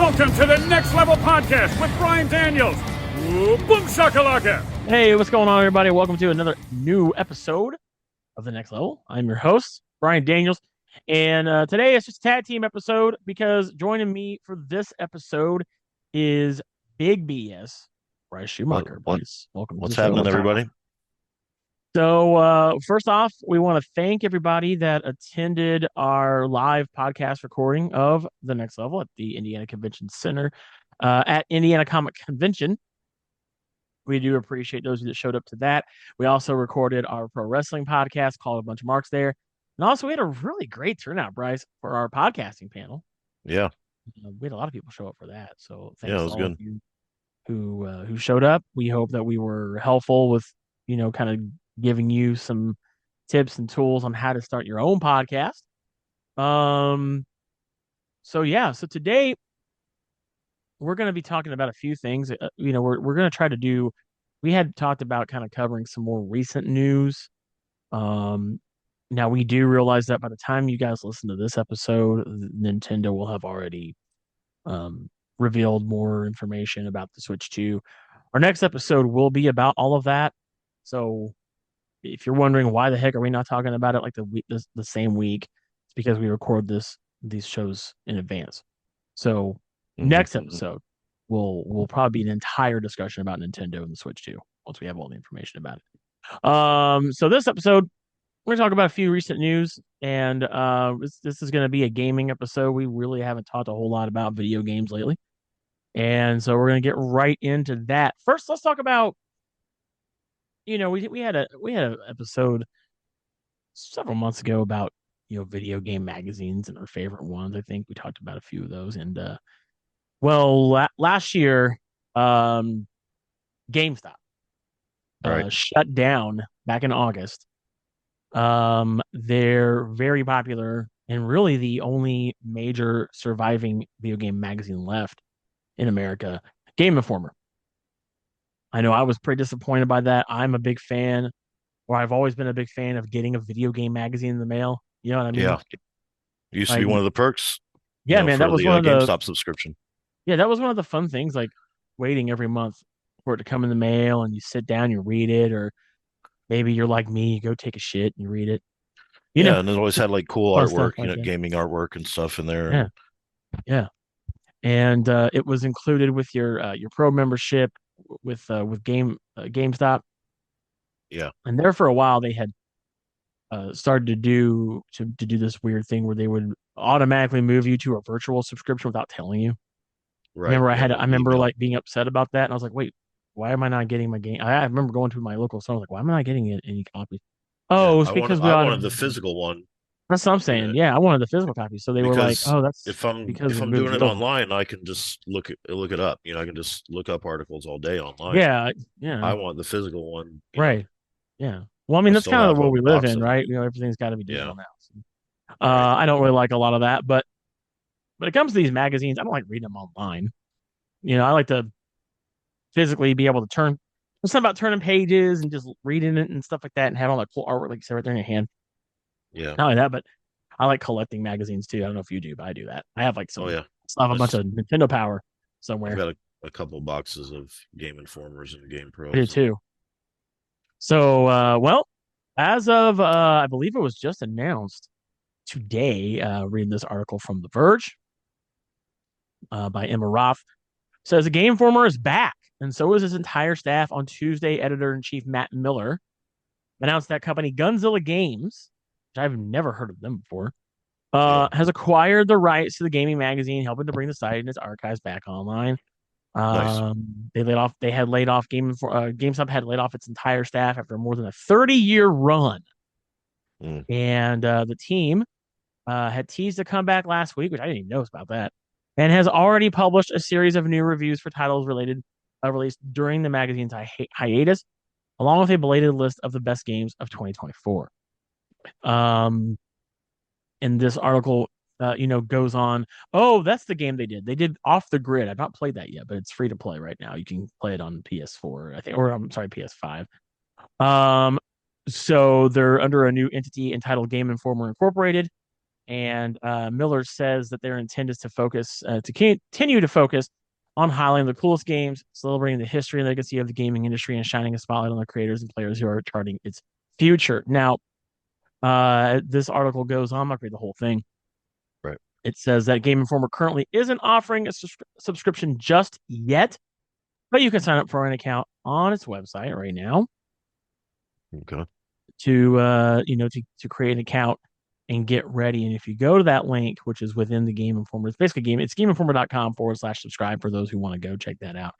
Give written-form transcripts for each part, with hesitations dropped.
Welcome to the Next Level Podcast with Brian Daniels. Ooh, boom shakalaka. Hey, what's going on, everybody? Welcome to another new episode of The Next Level. I'm your host, Brian Daniels. And today it's just a tag team episode because joining me for this episode is Big BS, Bryce Schumacher. Welcome. What's happening, everybody? So first off, we want to thank everybody that attended our live podcast recording of The Next Level at the Indiana Convention Center at Indiana Comic Convention. We do appreciate those that showed up to that. We also recorded our pro wrestling podcast called A Bunch of Marks there. And also we had a really great turnout, Bryce, for our podcasting panel. Yeah. We had a lot of people show up for that. So thanks it to was all good. of you who showed up. We hope that we were helpful with, kind of giving you some tips and tools on how to start your own podcast. So today we're going to be talking about a few things. We're going to try to do, we had talked about kind of covering some more recent news. Now we do realize that by the time you guys listen to this episode, Nintendo will have already revealed more information about the Switch 2. Our next episode will be about all of that. So if you're wondering why the heck are we not talking about it like the same week, it's because we record these shows in advance. So next episode will probably be an entire discussion about Nintendo and the Switch 2 once we have all the information about it. So this episode we're gonna talk about a few recent news, and this is gonna be a gaming episode. We really haven't talked a whole lot about video games lately, and so we're gonna get right into that. First, let's talk about. We had an episode several months ago about video game magazines and our favorite ones. I think we talked about a few of those, and last year, GameStop shut down back in August. They're very popular and really the only major surviving video game magazine left in America, Game Informer. I know I was pretty disappointed by that. I'm a big fan, or I've always been a big fan of getting a video game magazine in the mail. You know what I mean? Yeah. It used to be one of the perks. Yeah, man, that was one of the GameStop subscription. Yeah, that was one of the fun things, like waiting every month for it to come in the mail and you sit down, you read it, or maybe you're like me, you go take a shit and you read it. And it always had like cool artwork, like gaming artwork and stuff in there. Yeah. Yeah. And it was included with your pro membership with GameStop. Yeah. And there for a while they had started to do this weird thing where they would automatically move you to a virtual subscription without telling you. Right. I remember like being upset about that, and I was like, wait, why am I not getting my game? I remember going to my local store. I was like, why am I not getting any copies? Oh, it's because I wanted the physical one. That's what I'm saying. Yeah, I wanted the physical copy. So they were like, "Oh, that's if I'm doing it online, I can just look it up. I can just look up articles all day online. Yeah. I want the physical one. Right. Yeah. Well, I mean, that's kind of the world we live in, right? Everything's got to be digital now. So, I don't really like a lot of that, but when it comes to these magazines, I don't like reading them online. I like to physically be able to turn. There's something about turning pages and just reading it and stuff like that, and have all that cool artwork like you said right there in your hand. Yeah. Not only that, but I like collecting magazines too. I don't know if you do, but I do that. I have like some. I have a bunch of Nintendo Power somewhere. I've got a couple boxes of Game Informers and Game Pros. I do too. So, as of I believe it was just announced today. Reading this article from The Verge by Emma Roth, says the Game Informer is back, and so is his entire staff. On Tuesday, editor-in-chief Matt Miller announced that company Gunzilla Games, which I've never heard of them before, has acquired the rights to the gaming magazine, helping to bring the site and its archives back online. Nice. GameStop had laid off its entire staff after more than a 30-year run. And the team had teased a comeback last week, which I didn't even know about that, and has already published a series of new reviews for titles released during the magazine's hiatus, along with a belated list of the best games of 2024. And this article, goes on. Oh, that's the game they did. They did Off the Grid. I've not played that yet, but it's free to play right now. You can play it on PS4, I think, or I'm sorry, PS5. So they're under a new entity entitled Game Informer Incorporated. And Miller says that their intent is to continue to focus on highlighting the coolest games, celebrating the history and legacy of the gaming industry, and shining a spotlight on the creators and players who are charting its future. Now, this article goes on. I'm not going to read the whole thing. Right. It says that Game Informer currently isn't offering a subscription just yet, but you can sign up for an account on its website right now. Okay. To create an account and get ready. And if you go to that link, which is within the Game Informer, it's GameInformer.com/subscribe for those who want to go check that out.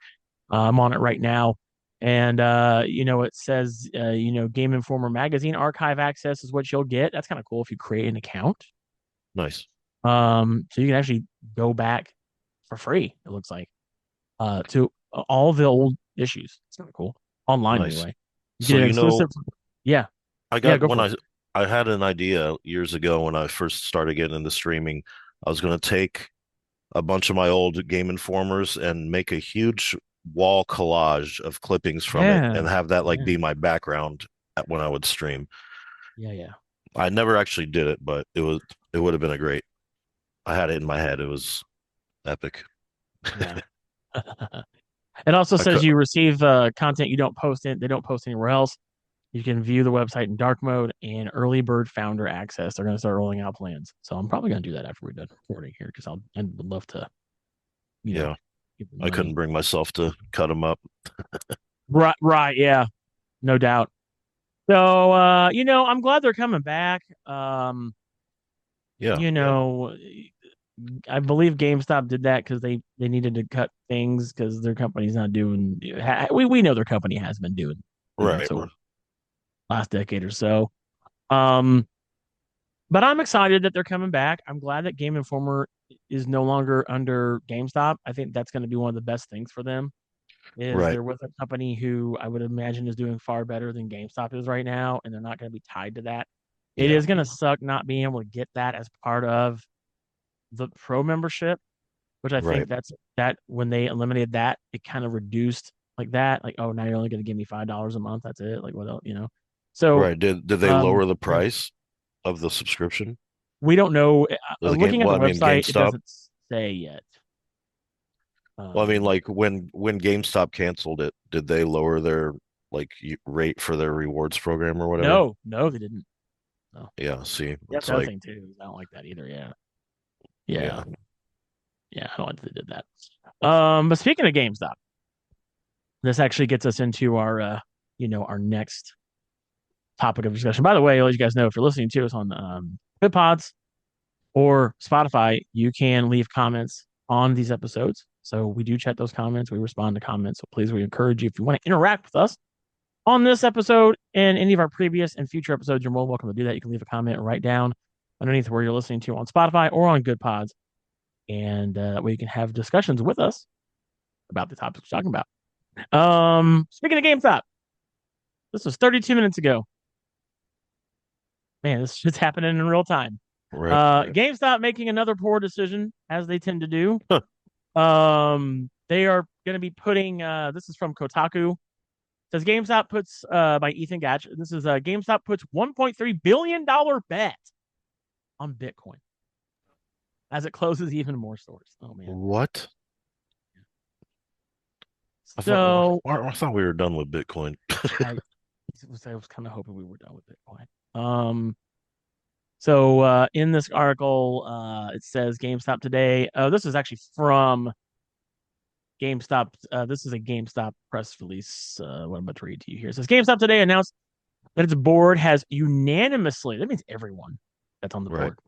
I'm on it right now. And, it says, Game Informer magazine archive access is what you'll get. That's kind of cool if you create an account. Nice. So you can actually go back for free, it looks like, to all the old issues. It's kind of cool. Online, Nice. anyway. So, exclusive. Yeah. I got I had an idea years ago when I first started getting into streaming. I was going to take a bunch of my old Game Informers and make a huge wall collage of clippings from it and have that be my background when I would stream. Yeah. I never actually did it, but it would have been a great. I had it in my head. It was epic. Yeah. It also says you receive content you don't post in. They don't post anywhere else. You can view the website in dark mode and early bird founder access. They're going to start rolling out plans. So I'm probably going to do that after we're done recording here because I would love to, I couldn't bring myself to cut them up. Right. Yeah, no doubt. So, I'm glad they're coming back. I believe GameStop did that because they needed to cut things because their company's not doing. We know their company has been doing right. Last decade or so. But I'm excited that they're coming back. I'm glad that Game Informer is no longer under GameStop. I think that's going to be one of the best things for them. They're with a company who I would imagine is doing far better than GameStop is right now, and they're not going to be tied to that. It is going to suck not being able to get that as part of the pro membership, which I think that when they eliminated that, it kind of reduced like that. Like, oh, now you're only going to give me $5 a month. That's it. Like, what else, So did they lower the price of the subscription? We don't know. Looking at the website, it doesn't say yet. Well, I mean, like when GameStop canceled it, did they lower their rate for their rewards program or whatever? No, they didn't. No. Yeah, see, that's the other thing too. I don't like that either. Yeah. I don't like that they did that. But speaking of GameStop, this actually gets us into our our next topic of discussion. By the way, I'll let you guys know if you're listening to us on Pods or Spotify, you can leave comments on these episodes. So we do check those comments. We respond to comments. So please, we encourage you, if you want to interact with us on this episode and any of our previous and future episodes, you're more welcome to do that. You can leave a comment and write down underneath where you're listening to on Spotify or on Good Pods. And where you can have discussions with us about the topics we're talking about. Speaking of GameStop, this was 32 minutes ago. Man, this shit's happening in real time. Right. GameStop making another poor decision, as they tend to do. Huh. They are going to be putting. This is from Kotaku. It says GameStop puts by Ethan Gatch. This is GameStop puts $1.3 billion bet on Bitcoin as it closes even more stores. Oh man, what? So I thought we were done with Bitcoin. I was kind of hoping we were done with Bitcoin. So in this article, it says GameStop today. This is actually from GameStop. This is a GameStop press release. What I'm about to read to you here. It says GameStop today announced that its board has unanimously, that means everyone that's on the board,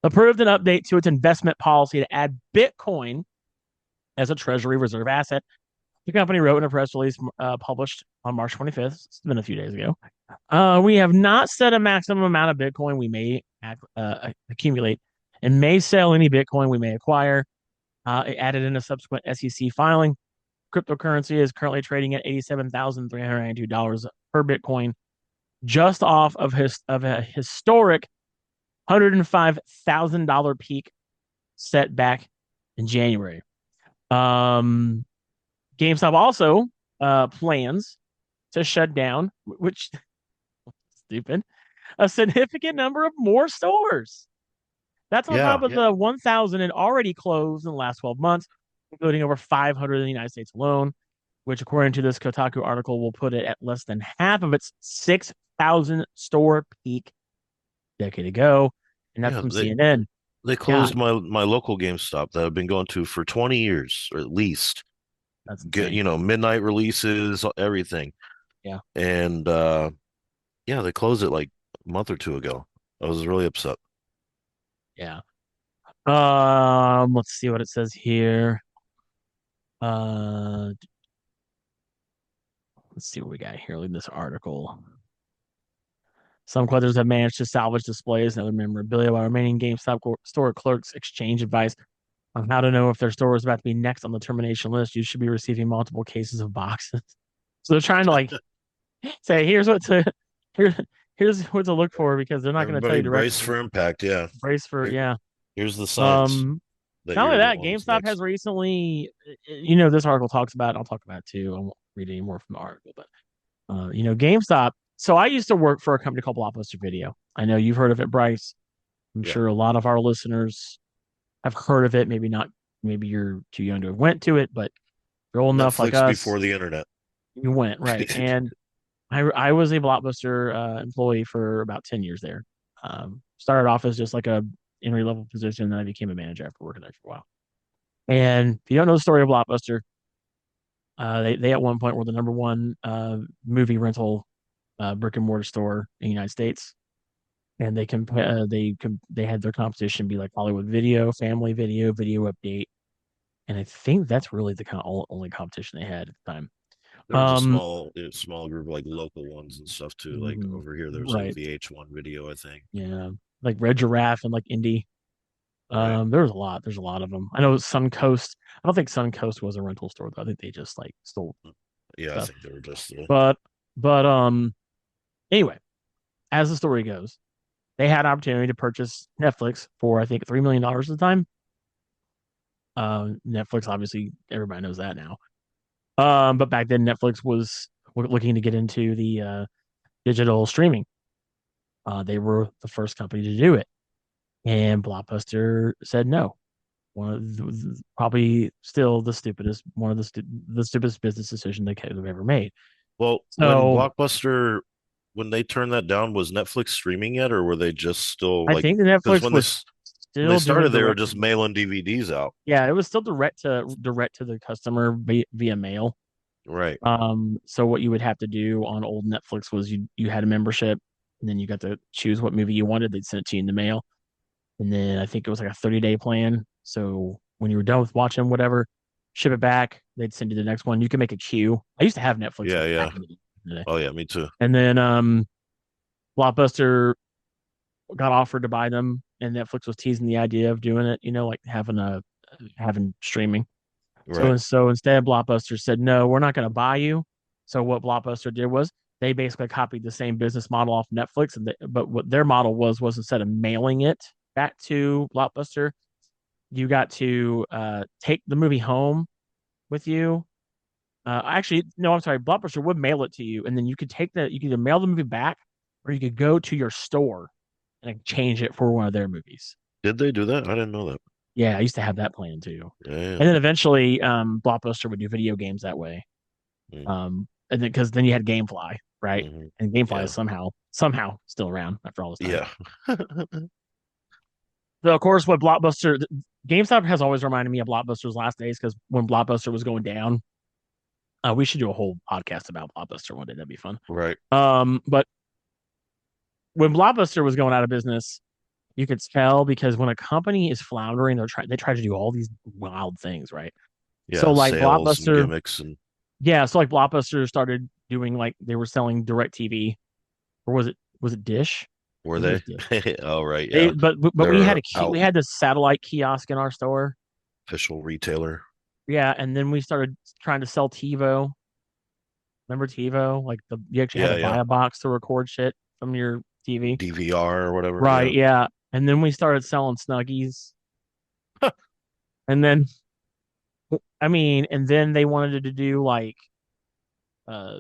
approved an update to its investment policy to add Bitcoin as a treasury reserve asset. The company wrote in a press release published on March 25th. It's been a few days ago. We have not set a maximum amount of Bitcoin we may accumulate and may sell any Bitcoin we may acquire. It added in a subsequent SEC filing. Cryptocurrency is currently trading at $87,392 per Bitcoin, just off of a historic $105,000 peak set back in January. GameStop also plans to shut down, which stupid, a significant number of more stores That's on top Yeah. of the 1,000 it already closed in the last 12 months, including over 500 in the United States alone, which, according to this Kotaku article, will put it at less than half of its 6,000 store peak a decade ago. And that's Yeah. from CNN. They Yeah, closed my local GameStop that I've been going to for 20 years or at least. that's Get, insane. midnight releases, everything. Yeah, And yeah, they closed it like a month or two ago. I was really upset. yeah. Let's see what it says here. Uh, let's see what we got here in this article. Some collectors have managed to salvage displays and other memorabilia while remaining GameStop store clerks exchange advice on how to know if their store is about to be next on the termination list. You should be receiving multiple cases of boxes. So they're trying to like say, here, here's what to look for because they're not going to tell Everybody you brace directly. for impact. Yeah. Brace for yeah. Here's the signs Um, that Not only you're the that, one that's GameStop has next. recently, this article talks about. I'll talk about it too. I won't read any more from the article, but GameStop. So I used to work for a company called Blockbuster Video. I know you've heard of it, Bryce. I'm Yeah. sure a lot of our listeners have heard of it. Maybe not. Maybe you're too young to have went to it, but if you're old enough like Netflix us, before the internet. you went right. And I was a Blockbuster employee for about 10 years there. Started off as just like a entry level position, and then I became a manager after working there for a while. And if you don't know the story of Blockbuster, they at one point were the number one movie rental brick and mortar store in the United States, and they had their competition be like Hollywood Video, Family Video, Video Update, and I think that's really the kind of only competition they had at the time. There was a Um, small group of like local ones and stuff too. Like mhm, over here, there was like right, VH1 video, I think. yeah, like Red Giraffe and like Indie. Right. There was a lot. There's a lot of them. I know Suncoast. I don't think Suncoast was a rental store though. I think they just like stole Yeah, I stuff. think they were just But but anyway, as the story goes, they had an opportunity to purchase Netflix for I think $3 million at the time. Netflix, obviously, everybody knows that now. But back then, Netflix was looking to get into the digital streaming. They were the first company to do it, and Blockbuster said no. One of probably still the stupidest, one of the stupidest business decision they could have ever made. well, So when they turned that down, was Netflix streaming yet, or were they just still I like? think the Because Netflix was when they still doing started, they were direct. just mailing DVDs out. Yeah, it was still direct to the customer via mail. Right. So what you would have to do on old Netflix was you had a membership, and then you got to choose what movie you wanted. They'd send it to you in the mail, and then I think it was like a 30-day plan. So when you were done with watching whatever, ship it back. They'd send you the next one. You can make a queue. I used to have Netflix Yeah. back Yeah. in the day, Oh yeah, me too. and then Blockbuster got offered to buy them, and Netflix was teasing the idea of doing it. Like having streaming. Right. So instead, Blockbuster said, no, we're not going to buy you. So what Blockbuster did was they basically copied the same business model off Netflix, but what their model was instead of mailing it back to Blockbuster, you got to take the movie home with you. Actually, no, I'm sorry. Blockbuster would mail it to you, and then you could you could either mail the movie back, or you could go to your store and exchange it for one of their movies. Did they do that? I didn't know that. Yeah, I used to have that plan too. Yeah. And then eventually, Blockbuster would do video games that way. Mm, And then because then you had GameFly, right? hmm. And GameFly is Yeah. somehow still around after all this time. Yeah. So of course, what GameStop has always reminded me of Blockbuster's last days because when Blockbuster was going down, we should do a whole podcast about Blockbuster one day. That'd be fun. Right. But when Blockbuster was going out of business, you could tell because when a company is floundering, they try to do all these wild things, right? So Yeah. like Sales and Blockbuster, gimmicks and yeah. So like Blockbuster started doing like they were selling direct TV, or was it Dish? were I think it they? was Dish. Oh, right. They Yeah. but we had They're out we had this satellite kiosk in our store. official retailer. Yeah, and then we started trying to sell TiVo. Remember TiVo? Like you actually had Yeah. to buy Yeah. a box to record shit from your TV. DVR or whatever. Right, Yeah. yeah. And then we started selling Snuggies. And then and then they wanted to do like uh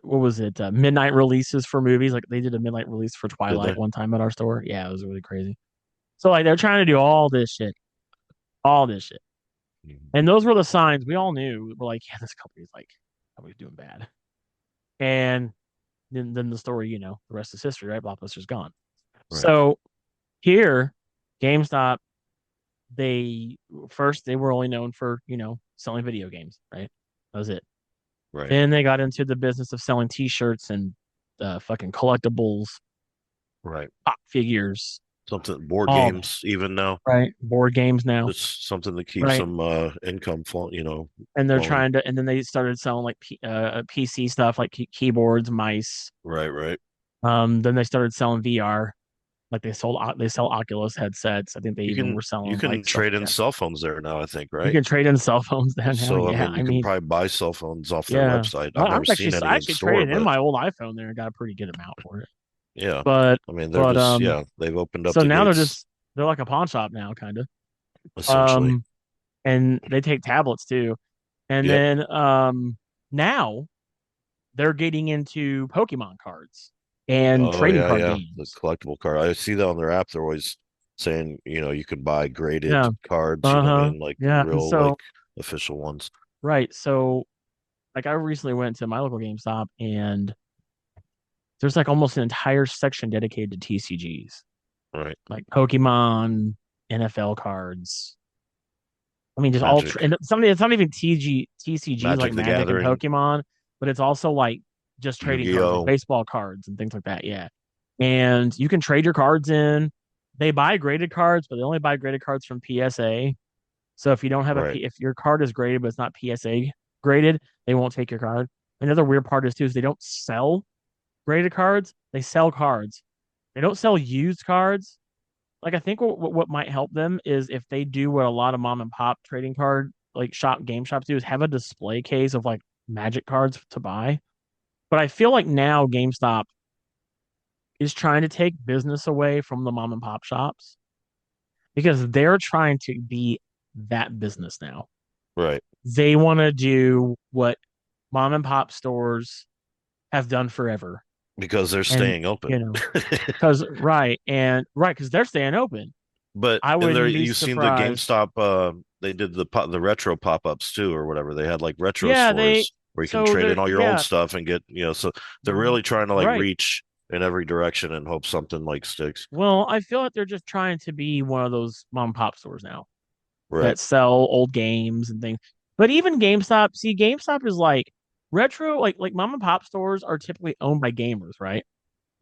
what was it? Midnight releases for movies. Like they did a midnight release for Did Twilight they? one time at our store. Yeah, it was really crazy. So like they're trying to do all this shit. And those were the signs we all knew. We're like, yeah, this company's doing bad. And then the story, the rest is history, right? Blockbuster's gone. Right. So here, GameStop, they were only known for, selling video games, right? That was it. Right. Then they got into the business of selling t-shirts and fucking collectibles, Right. pop figures, Something board all that, games even now. right? Board games now, Just something to keep right? some income flow, And they're flowing. trying to, and then they started selling like PC stuff, like keyboards, mice. Right, right. Then they started selling VR, like they sell Oculus headsets. I think they You even can were you selling can like stuff trade like in that. cell phones there now, I think, You right? can trade in cell phones there now. So I Yeah, mean, I you can mean, probably buy cell phones off their yeah. website. I've Well, never seen I any in actually store, traded in but my old iPhone there and got a pretty good amount for it. yeah. But I mean, they're but just they've opened up so the now gates they're like a pawn shop now, kind of. essentially. Um, and they take tablets too. And Yep. then now they're getting into Pokemon cards and Oh trading yeah, card yeah. The games. collectible card. I see that on their app. They're always saying, you can buy graded Yeah. cards, you know what I Uh-huh. mean? Like Yeah. And real like so official ones. right. So like I recently went to my local GameStop and there's like almost an entire section dedicated to TCGs, Right. like Pokemon, NFL cards. I mean, just Magic. and something. It's not even TCGs like Magic the Magic and Gathering, Pokemon, but it's also like just trading cards, like Yu-Gi-Oh. baseball cards and things like that. Yeah, and you can trade your cards in. They buy graded cards, but they only buy graded cards from PSA. So if you don't have Right. if your card is graded but it's not PSA graded, they won't take your card. Another weird part is too is they don't sell graded cards. They sell cards. They don't sell used cards. Like I think what might help them is if they do what a lot of mom and pop trading card like game shops do is have a display case of like magic cards to buy. But I feel like now GameStop is trying to take business away from the mom and pop shops because they're trying to be that business now. Right. They want to do what mom and pop stores have done forever. Because they're And staying open. you know, because because they're staying open. But I in there, wouldn't be you've seen the surprised. GameStop. They did the retro pop-ups too, or whatever. They had like retro Yeah, they stores where you can so trade they're in all your old yeah, stuff and get. So they're really trying to like right. reach in every direction and hope something like sticks. Well, I feel like they're just trying to be one of those mom and pop stores now Right. that sell old games and things. But even GameStop, see, GameStop is like retro, like mom and pop stores are typically owned by gamers, right?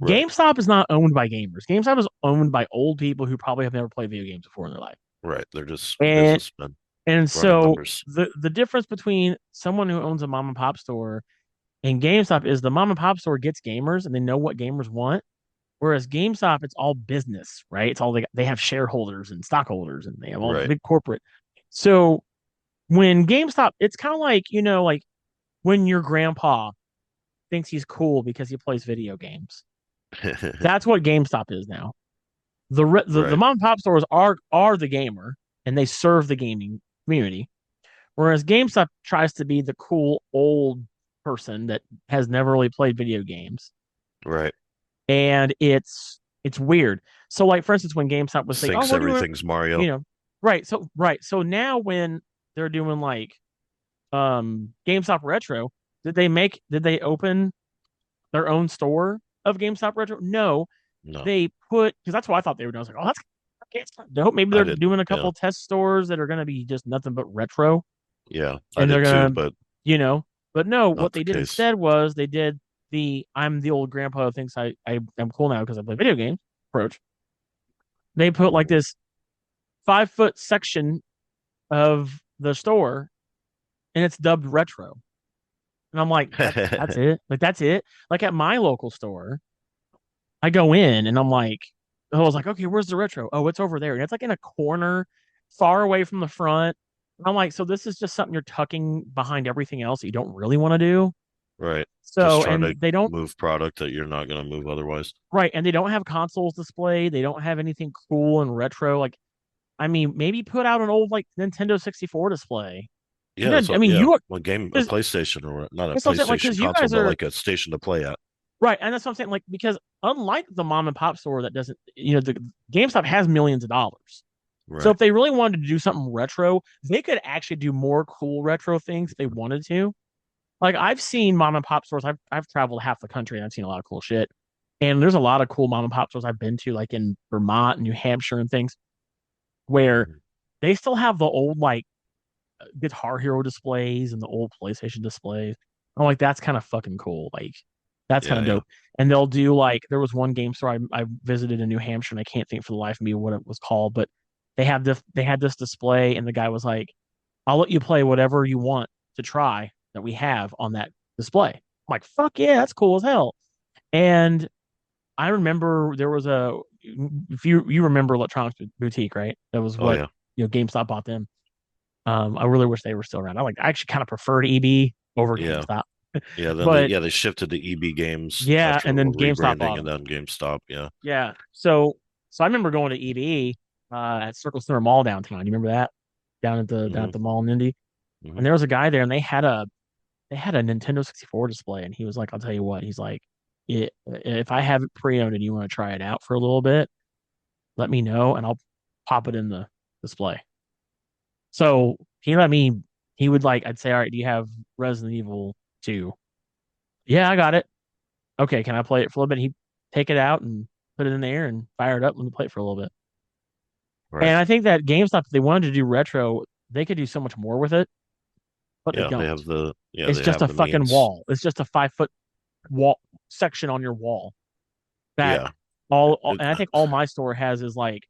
Right. GameStop is not owned by gamers. GameStop is owned by old people who probably have never played video games before in their life. Right. They're just And businessmen and running so numbers. the difference between someone who owns a mom and pop store and GameStop is the mom and pop store gets gamers and they know what gamers want. Whereas GameStop, it's all business, right? It's all they have shareholders and stockholders and they have all Right. big corporate. So when GameStop, it's kind of like, like when your grandpa thinks he's cool because he plays video games. That's what GameStop is now. The Right. mom and pop stores are the gamer and they serve the gaming community. Whereas GameStop tries to be the cool old person that has never really played video games. Right. And it's weird. So like for instance, when GameStop was saying, "Oh, Thinks we're doing," everything's Mario. you know, right. So now when they're doing like GameStop Retro, did they open their own store of GameStop Retro? No, No, they put because that's what I thought they were doing. I was like, oh, that's dope. Maybe I they're didn't. doing a Yeah. couple test stores that are going to be just nothing but retro, Yeah. I and they're did too, gonna, but you know. But no, not what the they did case. instead was they did the I'm the old grandpa who thinks I am cool now because I play video games approach. They put like Mhm. this 5 foot section of the store, and it's dubbed retro. And I'm like, that's it. Like that's it. Like at my local store, I go in and I'm like, I was like, okay, where's the retro? Oh, it's over there. And it's like in a corner, far away from the front. And I'm like, so this is just something you're tucking behind everything else that you don't really want to do. Right. Just So, trying and to they don't, move product that you're not going to move otherwise. right. And they don't have consoles displayed. They don't have anything cool and retro. Like, I mean, maybe put out an old like Nintendo 64 display. And Yeah, then, that's I what, mean, yeah. you are, A because PlayStation or not a that's what I'm saying. Like, PlayStation because you console, guys but are, like a station to play at. right. And that's what I'm saying. Like, because unlike the mom and pop store that doesn't, the GameStop has millions of dollars. So Right. if they really wanted to do something retro, they could actually do more cool retro things if they wanted to. Like I've seen mom and pop stores. I've traveled half the country and I've seen a lot of cool shit. And there's a lot of cool mom and pop stores I've been to, like in Vermont and New Hampshire and things, where Mhm. they still have the old like Guitar Hero displays and the old PlayStation displays. I'm like, that's kind of fucking cool. Like, that's kind Yeah, of yeah. dope. And they'll do like, there was one game store I visited in New Hampshire, and I can't think for the life of me what it was called, but they had this display, and the guy was like, "I'll let you play whatever you want to try that we have on that display." I'm like, "Fuck yeah, that's cool as hell." And I remember there was if you remember Electronics Boutique, right? That was Oh what yeah. GameStop bought them. I really wish they were still around. I actually kind of preferred EB over Yeah. GameStop, Yeah, then but they shifted to EB Games yeah, after and then GameStop rebranding bought and them. then GameStop. Yeah. Yeah, so I remember going to EB at Circle Center Mall downtown. You remember that down Hmm. at the mall in Indy, Hmm. and there was a guy there, and they had a Nintendo 64 display, and he was like, "I'll tell you what," he's like, If I have it pre-owned and you want to try it out for a little bit, let me know, and I'll pop it in the display." So he let me. He would like, I'd say, "All right, do you have Resident Evil 2?" "Yeah, I got it." "Okay, can I play it for a little bit?" He'd take it out and put it in there and fire it up and play it for a little bit. Right. And I think that GameStop, if they wanted to do retro, they could do so much more with it, but they Yeah, don't. It's they just have a the fucking means. wall. It's just a 5 foot wall section on your wall that Yeah. and It, I think all my store has is like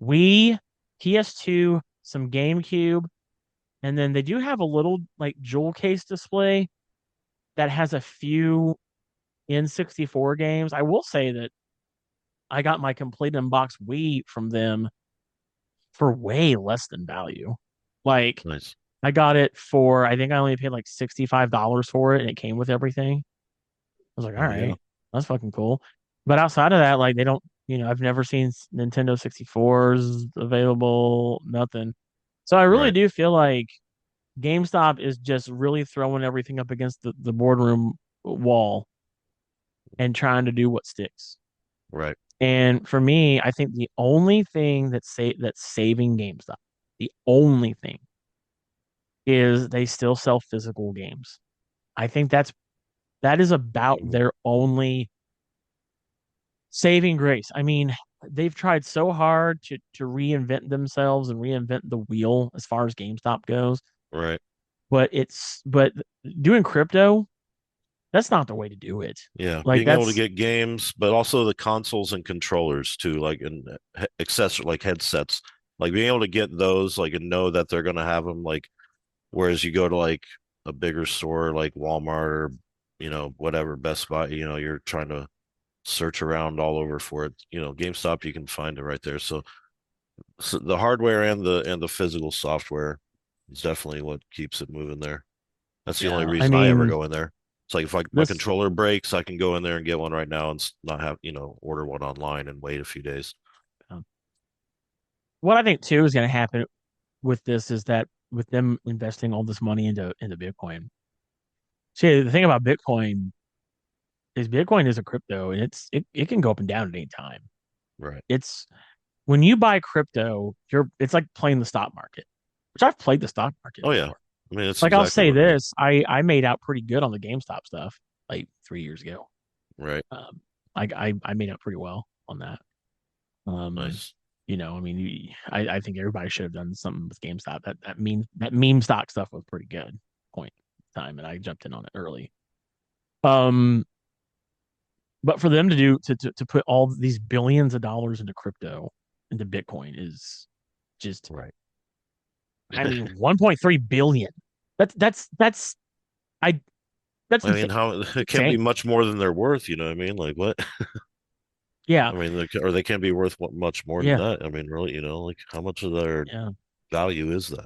Wii, PS2, some GameCube, and then they do have a little like jewel case display that has a few N64 games. I will say that I got my complete unboxed Wii from them for way less than value. Like nice. I got it for I think I only paid like $65 for it and it came with everything. I was like, all Oh yeah. right, that's fucking cool. But outside of that, like they don't, I've never seen Nintendo 64s available, nothing. So I really Right. do feel like GameStop is just really throwing everything up against the boardroom wall and trying to do what sticks. Right. And for me, I think the only thing that's saving GameStop, the only thing is they still sell physical games. I think that is about Mhm. their only saving grace. I mean, they've tried so hard to reinvent themselves and reinvent the wheel as far as GameStop goes, Right. but doing crypto, that's not the way to do it. Yeah, Like being able to that's get games, but also the consoles and controllers too, like and accessory like headsets, like being able to get those, like and know that they're gonna have them, like whereas you go to like a bigger store like Walmart or whatever Best Buy, you're trying to search around all over for it. GameStop, you can find it right there. So the hardware and the physical software is definitely what keeps it moving there. That's the only yeah. I reason I ever mean, go in there. It's like if my this controller breaks, I can go in there and get one right now and not have, order one online and wait a few days. um, what I think too is going to happen with this is that with them investing all this money into Bitcoin. See, the thing about Bitcoin is a crypto and it can go up and down at any time. Right. It's when you buy crypto, it's like playing the stock market, which I've played the stock market Oh yeah. before. I mean, it's Like I'll exactly say what it is. this, I made out pretty good on the GameStop stuff like 3 years ago. Right. Um, I made out pretty well on that. Um, Nice. I mean, I think everybody should have done something with GameStop. That meme stock stuff was pretty good point in time, and I jumped in on it early. Um, but for them to to put all these billions of dollars into crypto, into Bitcoin is just, Right. I mean, 1.3 billion. That's I that's I mean, how It's it can't be insane. much more than they're worth, you know what I mean? Like what? Yeah, I mean, or they can't be worth much more than yeah, that. I mean, really, like how much of their yeah. value is that?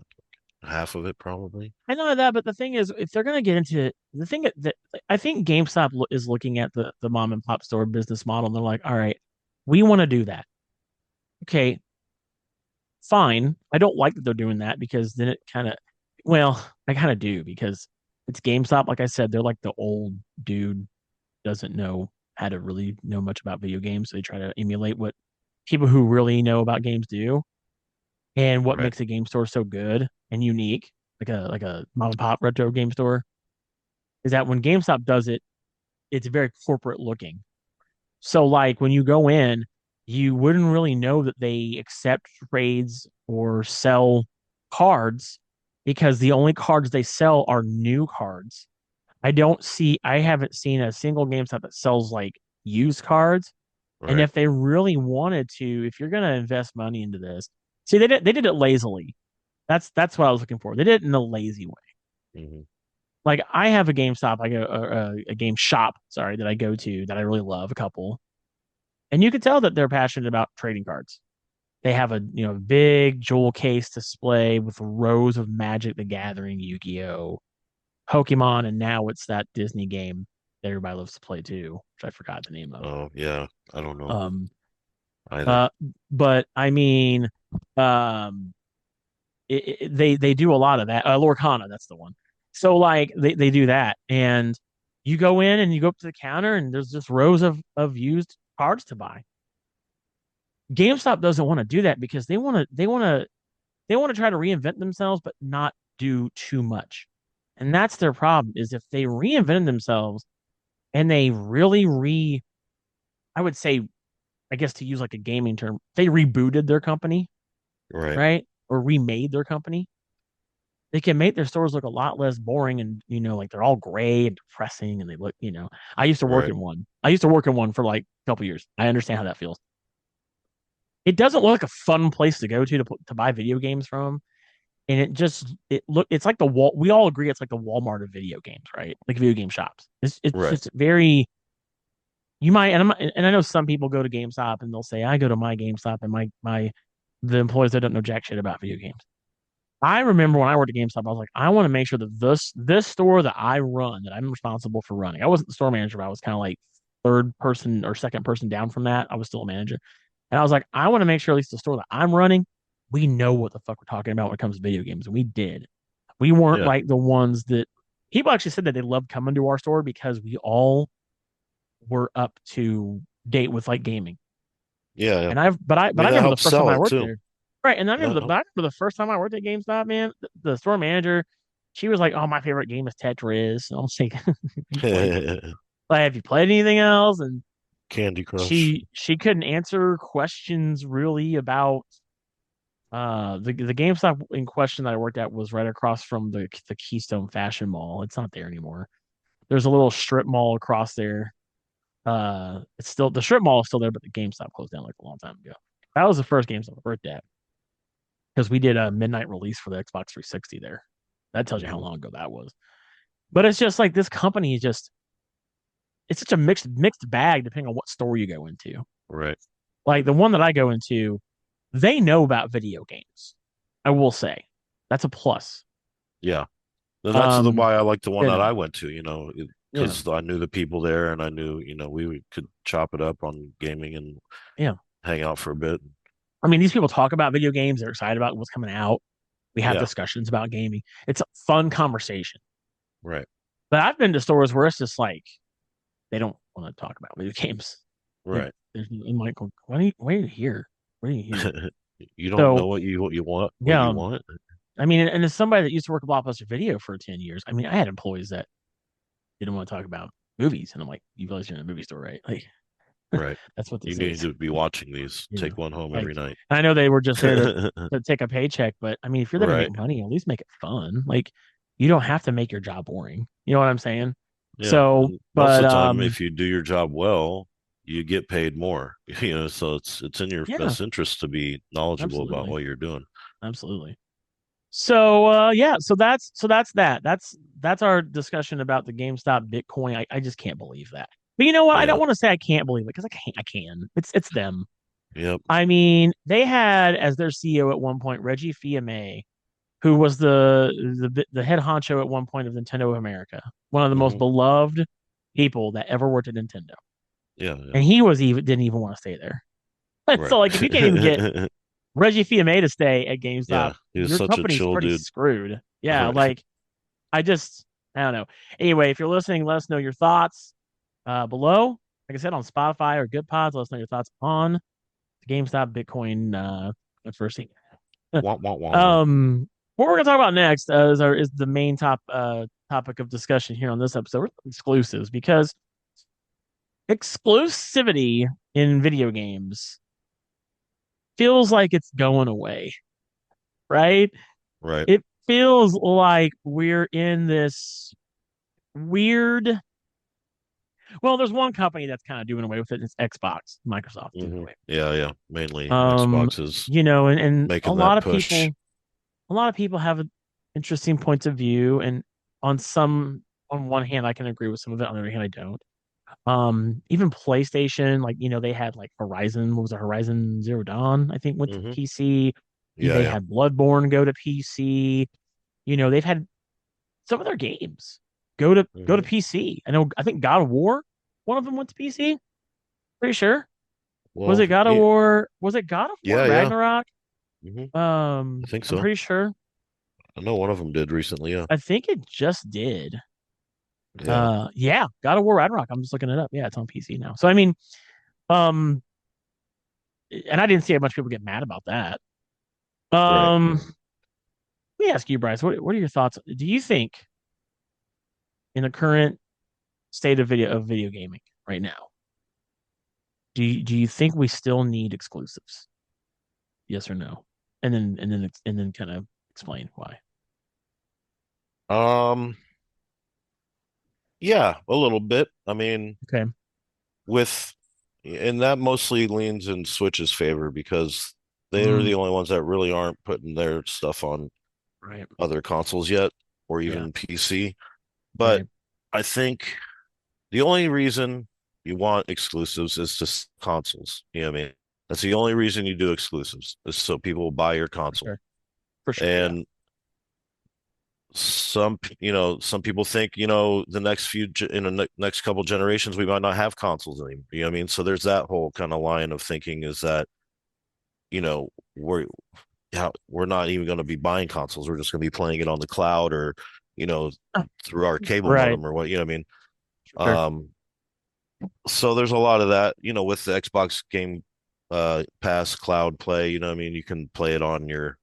Half of it, probably. I know that, but the thing is, if they're gonna get into the thing that I think GameStop is looking at the mom and pop store business model, and they're like, all right, we want to do that. Okay, fine. I don't like that they're doing that because then it kind of, well, I kind of do because it's GameStop. Like I said, they're like the old dude doesn't know had to really know much about video games. So they try to emulate what people who really know about games do. And what Right. makes a game store so good and unique, like a mom and pop retro game store, is that when GameStop does it, it's very corporate looking. So like when you go in, you wouldn't really know that they accept trades or sell cards because the only cards they sell are new cards. I haven't seen a single GameStop that sells like used cards. And Right. if they really wanted to, if you're going to invest money into this, see, they did it lazily. That's what I was looking for. They did it in a lazy way. Hmm. Like I have a GameStop, I go a game shop, sorry, that I go to that I really love, a couple, and you can tell that they're passionate about trading cards. They have a big jewel case display with rows of Magic the Gathering, Yu-Gi-Oh, Pokemon, and now it's that Disney game that everybody loves to play too, which I forgot the name of. Oh, yeah. I don't know Um, either. uh, but I mean, um, they do a lot of that. Lorcana, that's the one. So like they do that, and you go in and you go up to the counter, and there's just rows of used cards to buy. GameStop doesn't want to do that because they want to try to reinvent themselves, but not do too much. And that's their problem is if they reinvented themselves and they really I would say, I guess to use like a gaming term, they rebooted their company, Right. right? Or remade their company. They can make their stores look a lot less boring and, like they're all gray and depressing and they look. I used to work Right. in one. I used to work in one for like a couple years. I understand how that feels. It doesn't look like a fun place to go to buy video games from. And it's like the wall. We all agree it's like the Walmart of video games, right? Like video game shops. It's Right. just very. You might and I know some people go to GameStop and they'll say I go to my GameStop and my the employees that don't know jack shit about video games. I remember when I worked at GameStop, I was like, I want to make sure that this store that I run, that I'm responsible for running. I wasn't the store manager, but I was kind of like third person or second person down from that. I was still a manager. And I was like, I want to make sure at least the store that I'm running, we know what the fuck we're talking about when it comes to video games. And we did. We weren't Yeah. like the ones that people actually said that they loved coming to our store because we all were up to date with like gaming. Yeah. Yeah. And I I mean, that remember the helps first time sell I it worked too. there. Right. And That but I help- remember the first time I worked at GameStop, man, the store manager, she was like, "Oh, my favorite game is Tetris." And I was like, "You played? Like, have you played anything else?" And Candy Crush. she couldn't answer questions really about the GameStop in question that I worked at was right across from the Keystone Fashion Mall. It's not there anymore. There's a little strip mall across there. It's still the strip mall is still there, but the GameStop closed down like a long time ago. That was the first GameStop I worked at because we did a midnight release for the Xbox 360 there. That tells you how Hmm. long ago that was. But it's just like this company is just it's such a mixed bag depending on what store you go into. Right. Like the one that I go into, they know about video games. I will say that's a plus. Yeah. And that's Um, why I like the one you that know, I went to, yeah, because I knew the people there and I knew, could chop it up on gaming and yeah. hang out for a bit. I mean, these people talk about video games. They're excited about what's coming out. We have Yeah. discussions about gaming. It's a fun conversation. Right. But I've been to stores where it's just like they don't want to talk about video games. Like, Right. I'm like, why are you here? Why are you here? You don't know So what you yeah, want. I mean, and as somebody that used to work at Blockbuster Video for 10 years, I mean, I had employees that didn't want to talk about movies, and I'm like, you realize you're in a movie store, right? Like, Right. that's what You this need is. to be watching these. You know, Take one home like every night. I know they were just there to take a paycheck, but I mean, if you're there to Right. make money, at least make it fun. Like, you don't have to make your job boring. You know what I'm saying? Yeah. So, And most but of the time, if you do your job well, you get paid more. So it's in your yeah, best interest to be knowledgeable about absolutely, what you're doing. absolutely. So yeah, so that's that. That's our discussion about the GameStop Bitcoin. I just can't believe that. But you know what? I don't Yeah. want to say I can't believe it because I can. It's them. Yep. I mean, they had as their CEO at one point Reggie Fils-Aimé, who was the head honcho at one point of Nintendo of America, one of the most Hmm. beloved people that ever worked at Nintendo, Yeah. Yeah. and he was even didn't even want to stay there. Right. So like, if you can't even get Reggie Fils-Aimé to stay at GameStop, Yeah. He was your such a company's chill pretty dude. screwed. Yeah, Right. like I don't know. Anyway, if you're listening, let us know your thoughts below. like I said, on Spotify or Good Pods. Let us know your thoughts on the GameStop Bitcoin controversy. Wah, wah, wah. What we're gonna talk about next is the main topic of discussion here on this episode. We're exclusives because exclusivity in video games feels like it's going away, right? Right. It feels like we're in this weird. Well, there's one company that's kind of doing away with it. And it's Xbox, Microsoft doing Hmm. away. Yeah, yeah. Mainly Um, Xbox is and making that push. a lot of people have interesting points of view, and on some, on one hand, I can agree with some of it. On the other hand, I don't. Even PlayStation, like they had like Horizon, what was it, Horizon Zero Dawn, I think went to Hmm. PC. Yeah, They yeah. had Bloodborne go to PC. They've had some of their games go to Hmm. PC. I think God of War, one of them went to PC. Pretty sure. Was Well, it God of yeah, War? Was it God of War yeah, yeah. Ragnarok? Hmm. I think I'm so. pretty sure. I know one of them did recently. Yeah, I think it just did. yeah. Yeah, God of War Ragnarok. I'm just looking it up. Yeah, it's on PC now. So I mean, um, and I didn't see a bunch of people get mad about that. Right. Let me ask you, Bryce, what are your thoughts? Do you think in the current state of video gaming right now, do you think we still need exclusives? Yes or no? And then kind of explain why. Um, yeah, a little bit. I mean, Okay. with and that mostly leans in Switch's favor because they're Mm, the only ones that really aren't putting their stuff on right. other consoles yet, or Yeah. even PC. But Right. I think the only reason you want exclusives is to consoles. You know what I mean? That's the only reason you do exclusives is so people will buy your For console. sure. For sure. Yeah. And some people think, the next in the next couple generations, we might not have consoles anymore. You know what I mean? So there's that whole kind of line of thinking is that, you know, we're we're not even going to be buying consoles. We're just going to be playing it on the cloud or, you know, through our cable Right. modem or what, you know what I mean? Sure. Um, so there's a lot of that, with the Xbox Game Pass cloud play, you know what I mean? You can play it on your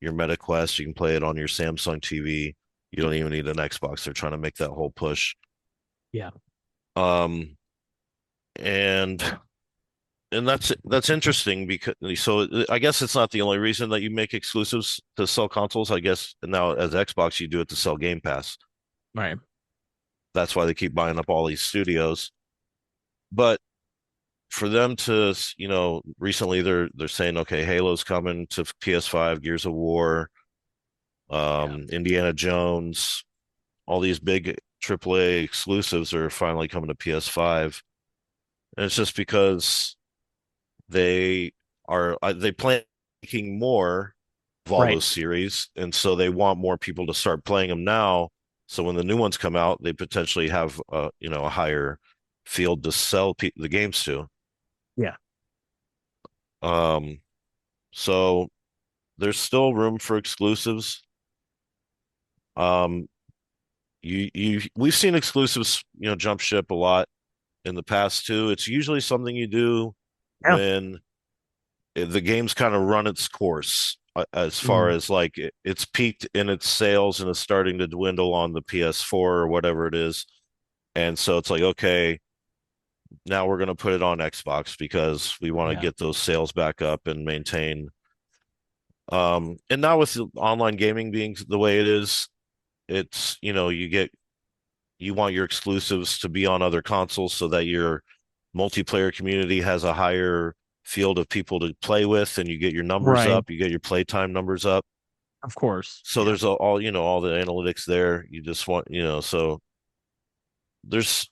Meta Quest, you can play it on your Samsung TV. You don't even need an Xbox. They're trying to make that whole push. Yeah. Um, and that's interesting because I guess it's not the only reason that you make exclusives to sell consoles. I guess now as Xbox you do it to sell Game Pass. Right. That's why they keep buying up all these studios. But for them to, recently they're saying, okay, Halo's coming to PS5, Gears of War, Yeah. Indiana Jones, all these big AAA exclusives are finally coming to PS5. And it's just because they plan making more of all Right. those series, and so they want more people to start playing them now. So when the new ones come out, they potentially have a higher field to sell the games to. Yeah. Um, so there's still room for exclusives. Um, we've seen exclusives, jump ship a lot in the past too. It's usually something you do Yeah. when the game's kind of run its course as far Mm, as like it's peaked in its sales and it's starting to dwindle on the PS4 or whatever it is. And so it's like, okay, now we're going to put it on Xbox because we want to yeah. get those sales back up and maintain. And now with online gaming being the way it is, it's, you want your exclusives to be on other consoles so that your multiplayer community has a higher field of people to play with and you get your numbers Right. up, you get your playtime numbers up. Of course. So Yeah. there's all the analytics there. You just want, so there's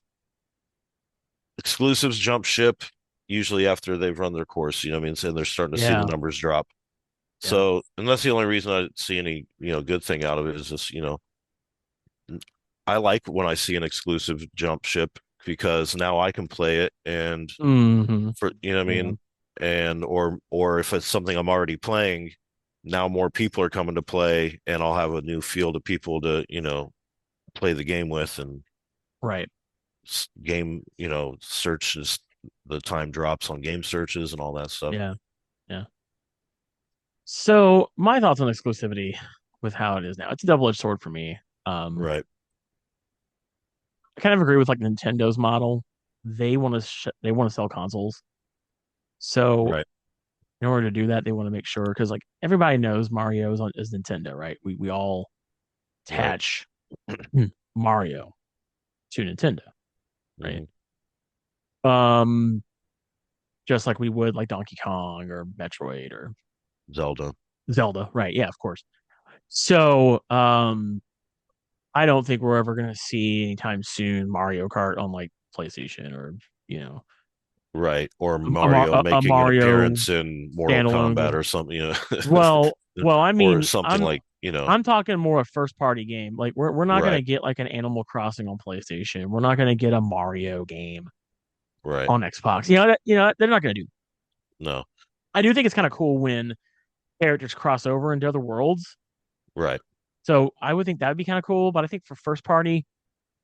exclusives jump ship usually after they've run their course, you know what I mean? And they're starting to see the Yeah. numbers drop. Yeah. So, and that's the only reason I see any, good thing out of it is just, I like when I see an exclusive jump ship because now I can play it and Hmm. for you know what I Yeah. mean, and or if it's something I'm already playing, now more people are coming to play, and I'll have a new field of people to play the game with, and Right. game, searches, the time drops on game searches and all that stuff. Yeah. Yeah. So my thoughts on exclusivity with how it is now. It's a double-edged sword for me. Right. I kind of agree with like Nintendo's model. They want to they want to sell consoles. So Right. in order to do that, they want to make sure because like everybody knows Mario is Nintendo, right? We all Right. attach Mario to Nintendo, right? Mhm. Just like we would like Donkey Kong or Metroid or Zelda. Zelda, right? Yeah, of course. So, I don't think we're ever gonna see anytime soon Mario Kart on like PlayStation or you know Right. Or Mario A making an Mario appearance in Mortal standalone Kombat game. or something, Well, I or mean, something like, I'm talking more a first party game. Like we're not gonna right. get like an Animal Crossing on PlayStation. We're not gonna get a Mario game Right. on Xbox. They're not gonna do. No. I do think it's kind of cool when characters cross over into other worlds. Right. So I would think that would be kind of cool. But I think for first party,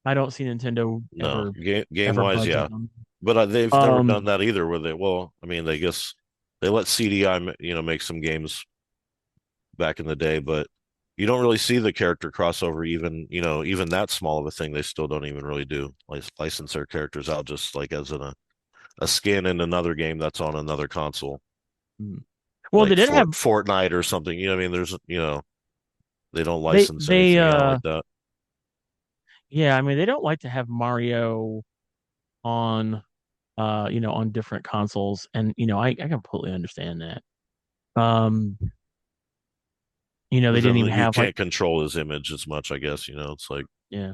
I don't see Nintendo No. Game ever wise, yeah. budging But they've never on. done that either, where well, I mean, they guess they let CDI, make some games back in the day, but you don't really see the character crossover, even that small of a thing. They still don't even really do license their characters out just like as a skin in another game that's on another console, Well, they like did have Fortnite or something. I mean, they don't they license they anything out like that. yeah, I mean they don't like to have Mario on on different consoles, and I completely understand that. Um, they Because didn't then even you have like can't control his image as much, I guess. It's like, yeah.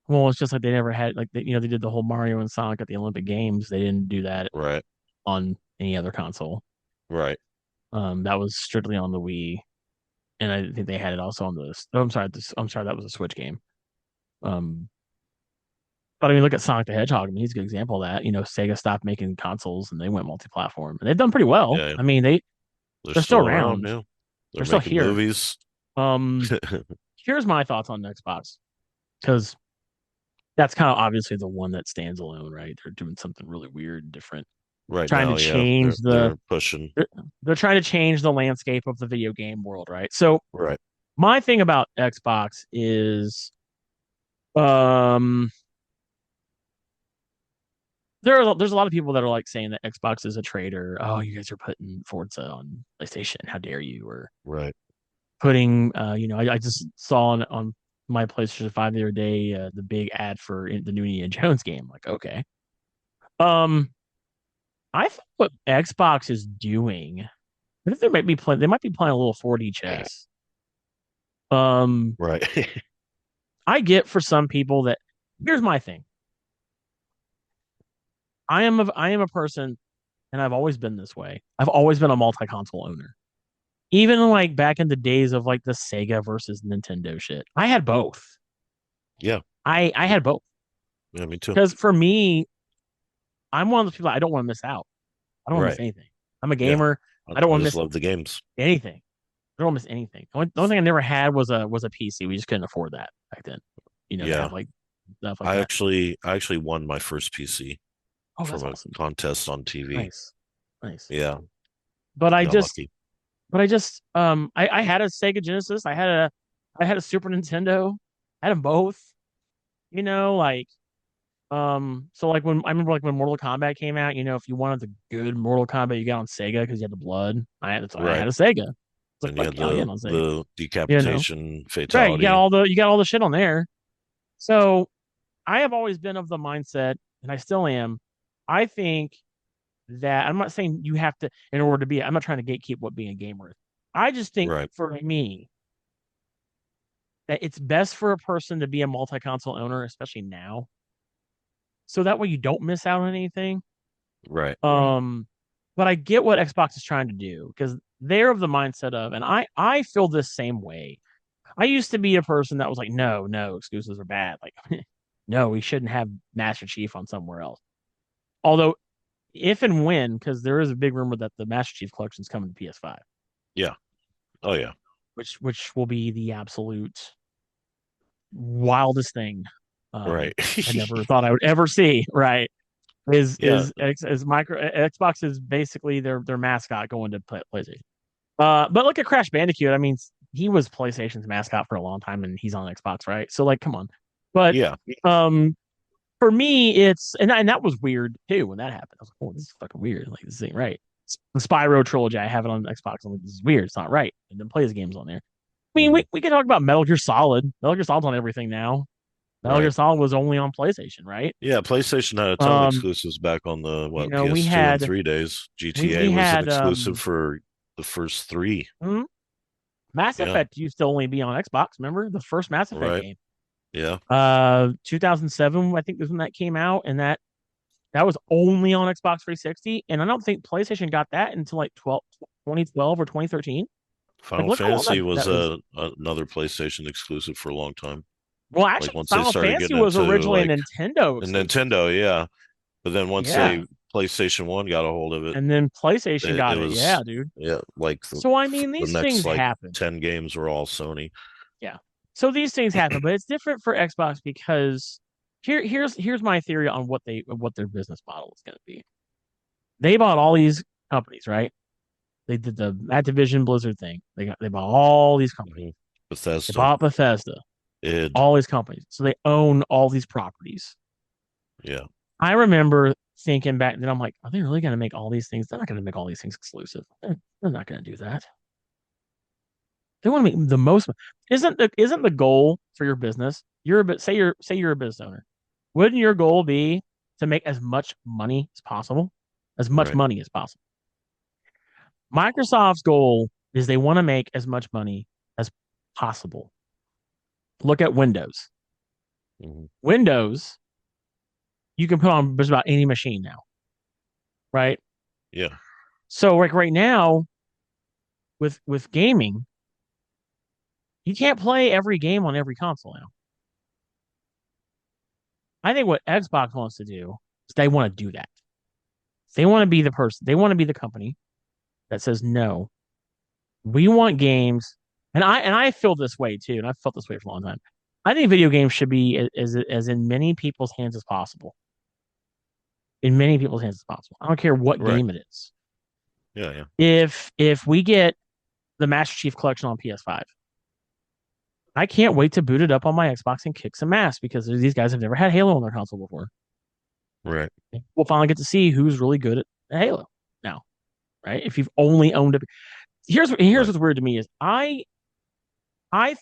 Well, it's just like they never had like they did the whole Mario and Sonic at the Olympic Games. They didn't do that right, on any other console. right, That was strictly on the Wii, and I think they had it also on the. Oh, I'm sorry, that was a Switch game. Um, but I mean, look at Sonic the Hedgehog. I mean, he's a good example of that. Sega stopped making consoles and they went multi-platform, and they've done pretty well. yeah, yeah. I mean, They're they're still still around. around. Yeah, they're They're still making here. movies. Um, Here's my thoughts on Xbox because that's kind of obviously the one that stands alone, right? They're doing something really weird and different, Right trying to now, yeah, change they're pushing. they're trying to change the landscape of the video game world, right? So Right, my thing about Xbox is, um, there's a lot of people that are like saying that Xbox is a traitor. Oh, you guys are putting Forza on PlayStation. How dare you? Or right, putting, I just saw on my PlayStation 5 the other day the big ad for the new Indiana Jones game. Like, okay. Um, I think what Xbox is doing, I think they might be playing a little 4D chess. Um, right, I get for some people that here's my thing. I am a person, and I've always been this way. I've always been a multi-console owner. Even like back in the days of like the Sega versus Nintendo shit. I had both. yeah, I had both. yeah, me too. Because for me, I'm one of those people I don't want to miss out. I don't want to miss Right, anything. I'm a yeah. gamer. I, I don't I want to just miss love the games. anything. I don't want to miss anything. The only thing I never had was a PC. We just couldn't afford that back then. To Yeah, have like stuff like that. I actually won my first PC Oh, from that's a awesome. contest on TV. Nice. Nice. Yeah, But I got just lucky. I had a Sega Genesis. I had a Super Nintendo. I had them both. Like so like when I remember like when Mortal Kombat came out, if you wanted the good Mortal Kombat, you got on Sega because you had the blood. I had Right, a Sega. It's like and you fuck had yeah, I'll get the on Sega. the You know, decapitation right? fatality. You got all the shit on there. So I have always been of the mindset, and I still am. I think that I'm not saying you have to in order to be. I'm not trying to gatekeep what being a gamer is. I just think Right, for me that it's best for a person to be a multi-console owner, especially now, so that way you don't miss out on anything. right, But I get what Xbox is trying to do because they're of the mindset of, and I feel this same way. I used to be a person that was like, no, exclusives are bad. Like, no, we shouldn't have Master Chief on somewhere else. Although, if and when, because there is a big rumor that the Master Chief collection is coming to PS5, yeah, oh yeah, which will be the absolute wildest thing. Right. I never thought I would ever see. Right. Yeah. Xbox is basically their mascot going to PlayStation. But look at Crash Bandicoot. I mean, he was PlayStation's mascot for a long time, and he's on Xbox, right? So like, come on. But Yeah. um, for me, it's and that was weird too when that happened. I was like, oh, this is fucking weird. Like this ain't right. The Spyro trilogy, I have it on Xbox. I'm like, this is weird. It's not right. And then play his games on there. I mean, we can talk about Metal Gear Solid. Metal Gear Solid's on everything now. Metal Gear Right. Solid was only on PlayStation, right? Yeah, PlayStation had a ton of Um, exclusives back on the we PS2 and had 3 days. we GTA was an had exclusive for the first three. hmm? Mass Yeah, Effect used to only be on Xbox. Remember the first Mass Effect right. game? Yeah. 2007, I think was when that came out, and that was only on Xbox 360. And I don't think PlayStation got that until like 2012 or 2013. Like, Final look how long Fantasy was that is. another PlayStation exclusive for a long time. Well, Like actually, once they Final started Fantasy getting was into originally a like Nintendo the exclusive. Nintendo, yeah. But then once Yeah, they PlayStation 1 got a hold of it, and then PlayStation it got it. Yeah, was dude. yeah, like So I mean, the these next things like happen. 10 games were all Sony. Yeah. So these things happen, but it's different for Xbox because here's my theory on what their business model is going to be. They bought all these companies, right? They did the Activision Blizzard thing. They bought all these companies. Mhm. They Bethesda, bought Bethesda, id, all these companies. So they own all these properties. yeah, I remember thinking back then, I'm like, are they really going to make all these things? They're not going to make all these things exclusive. They're not going to do that. They want to make the most. Isn't the goal for your business? Say you're a business owner. Wouldn't your goal be to make as much money as possible? As much right. money as possible. Microsoft's goal is they want to make as much money as possible. Look at Windows. Mhm. Windows, you can put on just about any machine now, right? Yeah, So like right now with gaming, you can't play every game on every console now. I think what Xbox wants to do is they want to do that. They want to be the person. They want to be the company that says no. We want games, and I feel this way too, and I've felt this way for a long time. I think video games should be as in many people's hands as possible. In many people's hands as possible. I don't care what right. game it is. Yeah, yeah, If we get the Master Chief Collection on PS5, I can't wait to boot it up on my Xbox and kick some ass because these guys have never had Halo on their console before. right. We'll finally get to see who's really good at Halo now, right? If you've only owned it. Here's Right. what's weird to me is I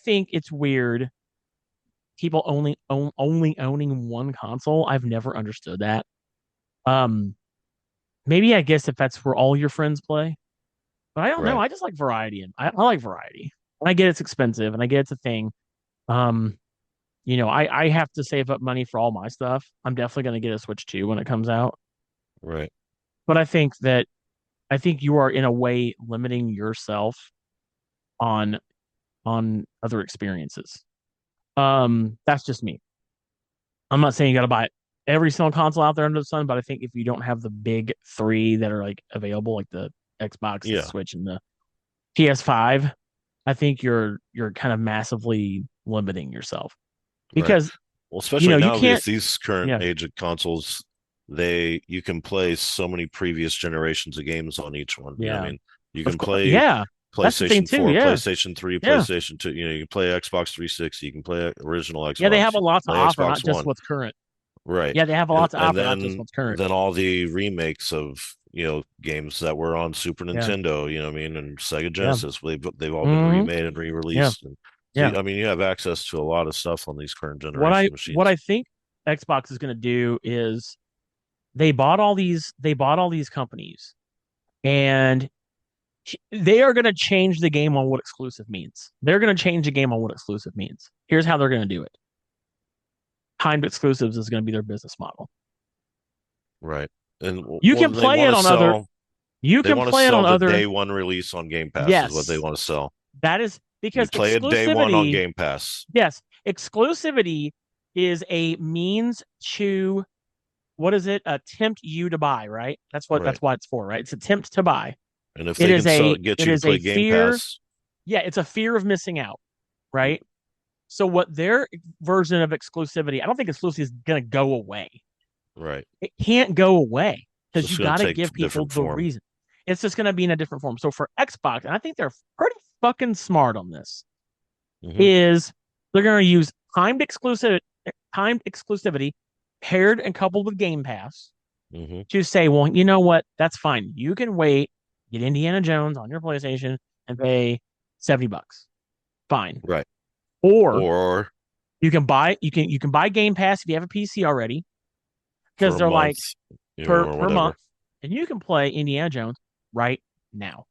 think it's weird people only owning one console. I've never understood that. Um, maybe I guess if that's where all your friends play, but I don't know. Right. I just like variety, and I like variety. And I get it's expensive, and I get it's a thing. Um, I have to save up money for all my stuff. I'm definitely going to get a Switch 2 when it comes out. Right. But I think you are in a way limiting yourself on other experiences. That's just me. I'm not saying you got to buy every single console out there under the sun, but I think if you don't have the big three that are like available, like the Xbox, the Yeah. Switch, and the PS5, I think you're kind of massively limiting yourself Right. because Well, especially you now can't. with these current Yeah, age of consoles, you can play so many previous generations of games on each one. You know what I yeah, mean? You of can course. play Yeah, that's the thing PlayStation too. 4, Yeah, PlayStation 3, yeah, PlayStation 2, you can play Xbox 360, you can play original yeah. They have Xbox, a you can lot to play offer, not Xbox just One. what's current. Right. Yeah, they have a And lot to offer, not just what's current. then all the remakes of, games that were on Super Yeah, Nintendo, you know what I mean, and Sega yeah, Genesis, they've all been hmm remade and yeah, re-released. And so, yeah. I mean, you have access to a lot of stuff on these current What generation I what machines. I think Xbox is going to do is they bought all these companies and they are going to change the game on what exclusive means. They're going to change the game on what exclusive means. Here's how they're going to do it. Timed exclusives is going to be their business model. Right. And You well, can play it on other you they can want to play it on sell the other day one release on Game Pass is what they yes. want to sell. That is You because play it day one on exclusivity Game Pass. yes, exclusivity is a means to what is it? Tempt you to buy, right? Right. That's why it's for, right? It's attempt to buy. And if It they is can a get it you to is a play Game fear. Pass, Yeah, it's a fear of missing out, right? So what their version of exclusivity, I don't think exclusivity is going to go away. Right. It can't go away It's because just you going got to to take give people different the form. reason. It's just going to be in a different form. So for Xbox, and I think they're pretty fucking smart on this, is they're going to use timed exclusivity paired and coupled with Game Pass to say, well, you know what? That's fine. You can wait, get Indiana Jones on your PlayStation and pay $70. Fine. Right. Or Or you can buy Game Pass if you have a PC already for because a they're month, like or per whatever. month, and you can play Indiana Jones right now,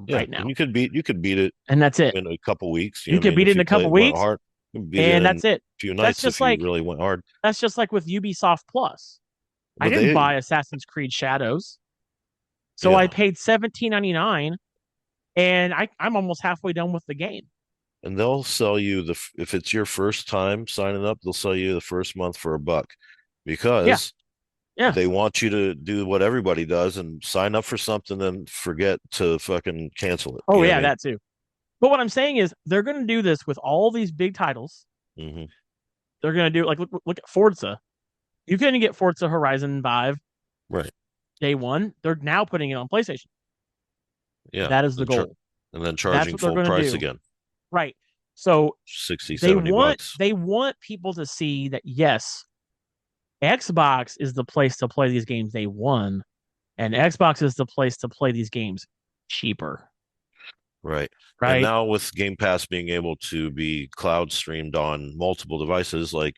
Yeah, right now, and you could beat it and that's it. in a couple weeks. You What I could mean? beat it If in you a couple went weeks, hard, you can beat it and in that's a it. few That's nights just if you like really went hard. that's just like with Ubisoft Plus. I But didn't they, buy Assassin's Creed Shadows, so I yeah, paid $17.99, and I'm almost halfway done with the game. and they'll sell you if it's your first time signing up, they'll sell you the first month for $1 Yeah, because yeah. they want you to do what everybody does and sign up for something and forget to fucking cancel it. Oh You know what yeah, I mean? that too. But what I'm saying is they're going to do this with all these big titles. Hmm. They're going to do like look at Forza. You couldn't get Forza Horizon 5 Right. day one. They're now putting it on PlayStation. Yeah. That is the goal. And then That's charging what they're full going to price do. again, Right. So 60, $70. they want people to see that yes, Xbox is the place to play these games they won, and Xbox is the place to play these games cheaper. Right. And Right? now with Game Pass being able to be cloud streamed on multiple devices, like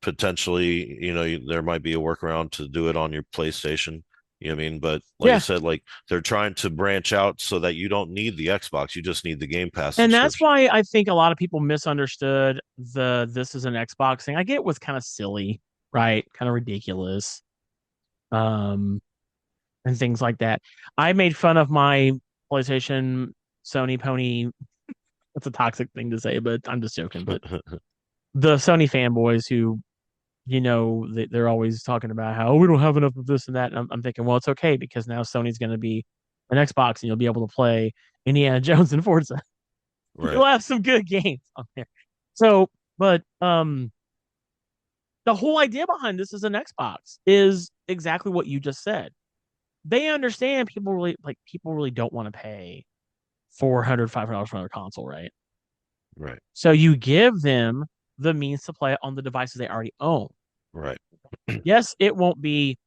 potentially, there might be a workaround to do it on your PlayStation. You know what I mean? But like I Yeah. said, like they're trying to branch out so that you don't need the Xbox, you just need the Game Pass And that's subscription. why I think a lot of people misunderstood the this is an Xbox thing. I get it was kind of silly, right? Kind of ridiculous. Um and things like that. I made fun of my PlayStation Sony pony. That's a toxic thing to say, but I'm just joking. But the Sony fanboys who, they're always talking about how we don't have enough of this and that. And I'm thinking, well, it's okay because now Sony's going to be an Xbox and you'll be able to play Indiana Jones and Forza. Right. You'll have some good games on there. So, but the whole idea behind this is an Xbox is exactly what you just said. They understand people really don't want to pay $400, $500 for another console, right? Right. So you give them the means to play it on the devices they already own. Right. Yes, it won't be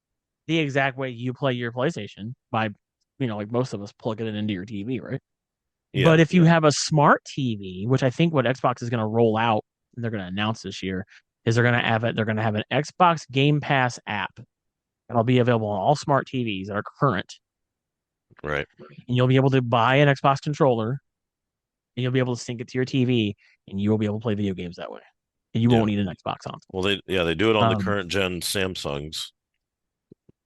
the exact way you play your PlayStation by, like most of us plugging it into your TV, right? Yeah. But if you have a smart TV, which I think what Xbox is going to roll out and they're going to announce this year, is they're going to have an Xbox Game Pass app that'll be available on all smart TVs that are current. Right. And you'll be able to buy an Xbox controller and you'll be able to sync it to your TV and you will be able to play video games that way. And you Yeah. won't need an Xbox console. Well, they do it on the current gen Samsungs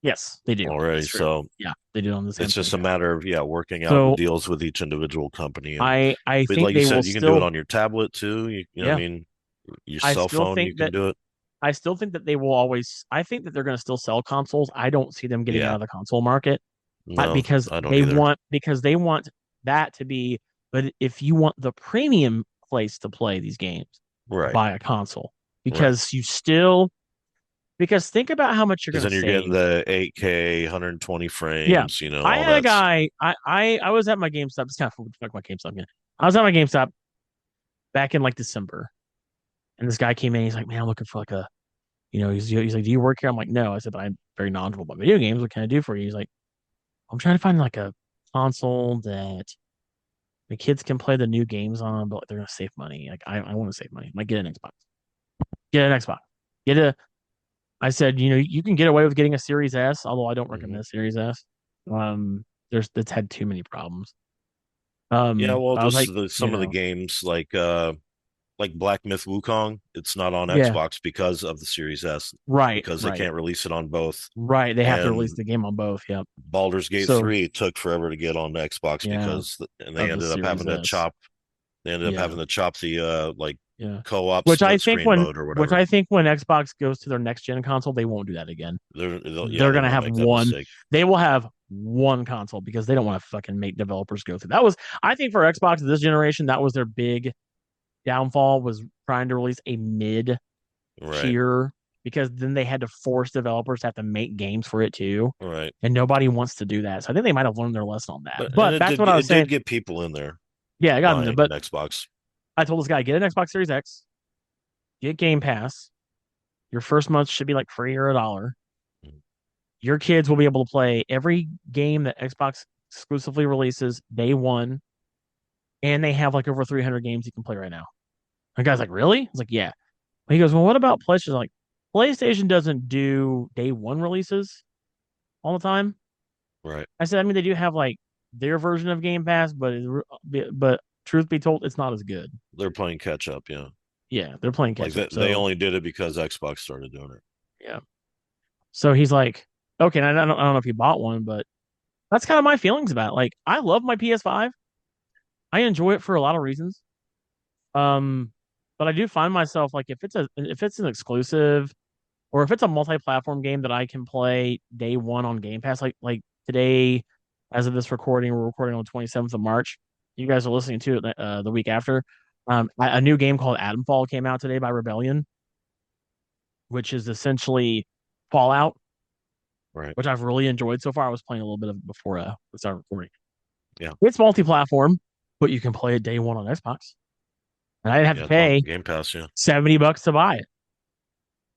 Yes, they do. already. So yeah, they do it on the Samsung. it's just a matter of working out So the deals with each individual company. And I but think like you they will said, you can do it still. on your tablet too. What I mean, your I cell still phone, you think can that do it. I still think that they will always. I think that they're going to still sell consoles. I don't see them getting out Yeah. of the console market No, because I don't either. they want that to be. But if you want the premium place to play these games, Right. buy a console because because think about how much you're Because going then to you're save. getting the 8K, 120 Yeah, frames, I all had a that. guy. I was at my GameStop. It's kind of fuck my GameStop again. I was at my GameStop back in like December, and this guy came in. He's like, "Man, I'm looking for like a, he's like, do you work here?" I'm like, "No." I said, "But I'm very knowledgeable about video games. What can I do for you?" He's like, "I'm trying to find like a console that the kids can play the new games on, but they're gonna save money. Like, I want to save money. I'm like, get an Xbox. Get an Xbox. Get a." I said, you can get away with getting a Series S, although I don't recommend a Series S. It's had too many problems. Yeah, well, I was like, some of the games like Black Myth Wukong, it's not on yeah, Xbox because of the Series S, right, because they right, can't release it on both. right. They have to release And the game on both. Yep. Baldur's Gate So 3 took forever to get on the Xbox yeah, and of the Series S. they ended up Yeah, having to chop the yeah. co-op split screen mode or Which whatever. I think when Xbox goes to their next gen console, they won't do that again. They're They gonna won't have make that one. mistake. They will have one console because they don't want to fucking make developers go through. I think for Xbox this generation, that was their big downfall was trying to release a mid Right. tier because then they had to force developers to have to make games for it too. Right. And nobody wants to do that. So I think they might have learned their lesson on that. But and But back to what I was it did saying. get people in there Yeah, I got them there. buying an But Xbox. I told this guy, get an Xbox Series X, get Game Pass. Your first month should be like free or $1. Mhm. Your kids will be able to play every game that Xbox exclusively releases day one. And they have like over 300 games you can play right now. The guy's like, really? I was like, yeah. He goes, well, what about PlayStation? Like, PlayStation doesn't do day one releases all the time. Right. I said, I mean, they do have like their version of Game Pass, but truth be told, it's not as good. They're playing catch up, yeah. Yeah, they're playing Like catch up. they So only did it because Xbox started doing it. yeah. So he's like, okay, and I don't know if he bought one, but that's kind of my feelings about it. Like, I love my PS5. I enjoy it for a lot of reasons. Um, but I do find myself like if it's an exclusive or if it's a multi-platform game that I can play day one on Game Pass, like today, as of this recording, we're recording on the 27th of March. You guys are listening to it the week after. A new game called Atomfall came out today by Rebellion, which is essentially Fallout, Right. which I've really enjoyed so far. I was playing a little bit of it before we started recording. Yeah. It's multi-platform, but you can play it day one on Xbox, and I didn't have to Yeah, it's on pay Game Pass, yeah. $70 to buy it.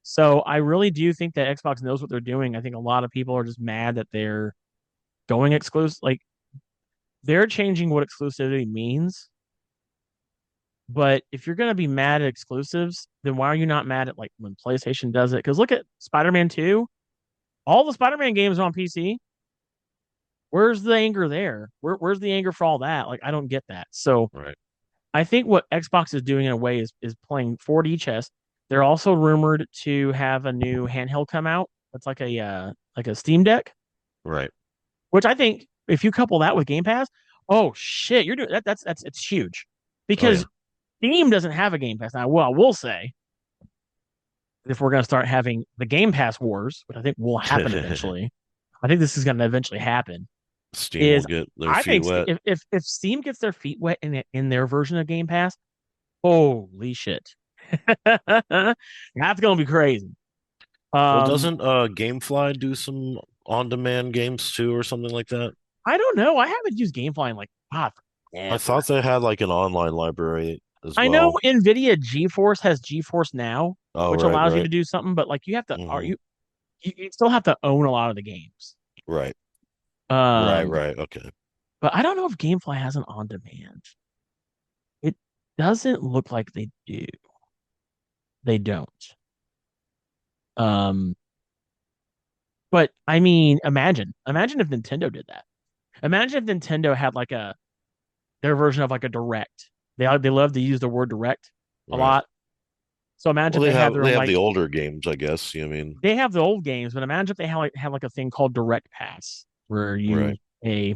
So I really do think that Xbox knows what they're doing. I think a lot of people are just mad that they're going exclusive. Like they're changing what exclusivity means. But if you're gonna be mad at exclusives, then why are you not mad at like when PlayStation does it? Because look at Spider-Man 2. All the Spider-Man games are on PC. Where's the anger there? Where's the anger for all that? Like I don't get that. So Right. I think what Xbox is doing in a way is playing 4D chess. They're also rumored to have a new handheld come out. It's like a Steam Deck, Right. which I think if you couple that with Game Pass, oh shit, you're doing that. That's it's huge Oh yeah. because Steam doesn't have a Game Pass now. Well, I will say if we're going to start having the Game Pass wars, which I think will happen eventually, I think this is going to eventually happen. Steam will Is get their I feet think wet. if Steam gets their feet wet in their version of Game Pass, holy shit, that's going to be crazy. Well, Um, doesn't GameFly do some on-demand games too or something like that? I don't know. I haven't used GameFly in like God I forever. thought they had like an online library as I know well. Nvidia GeForce has GeForce Now, Oh, which right, allows you right. to do something, but like you have to are Hmm. you still have to own a lot of the games. Right. Right, Um, right. Okay. but I don't know if GameFly has an on demand. It doesn't look like they do. They don't. Um, but I mean, imagine if Nintendo did that. Imagine if Nintendo had like their version of like a direct. They love to use the word direct a Right. lot. So imagine Well, if they had their they own have like the older games, I guess. You know what I mean, they have the old games, but imagine if they had like a thing called Direct Pass where you right. pay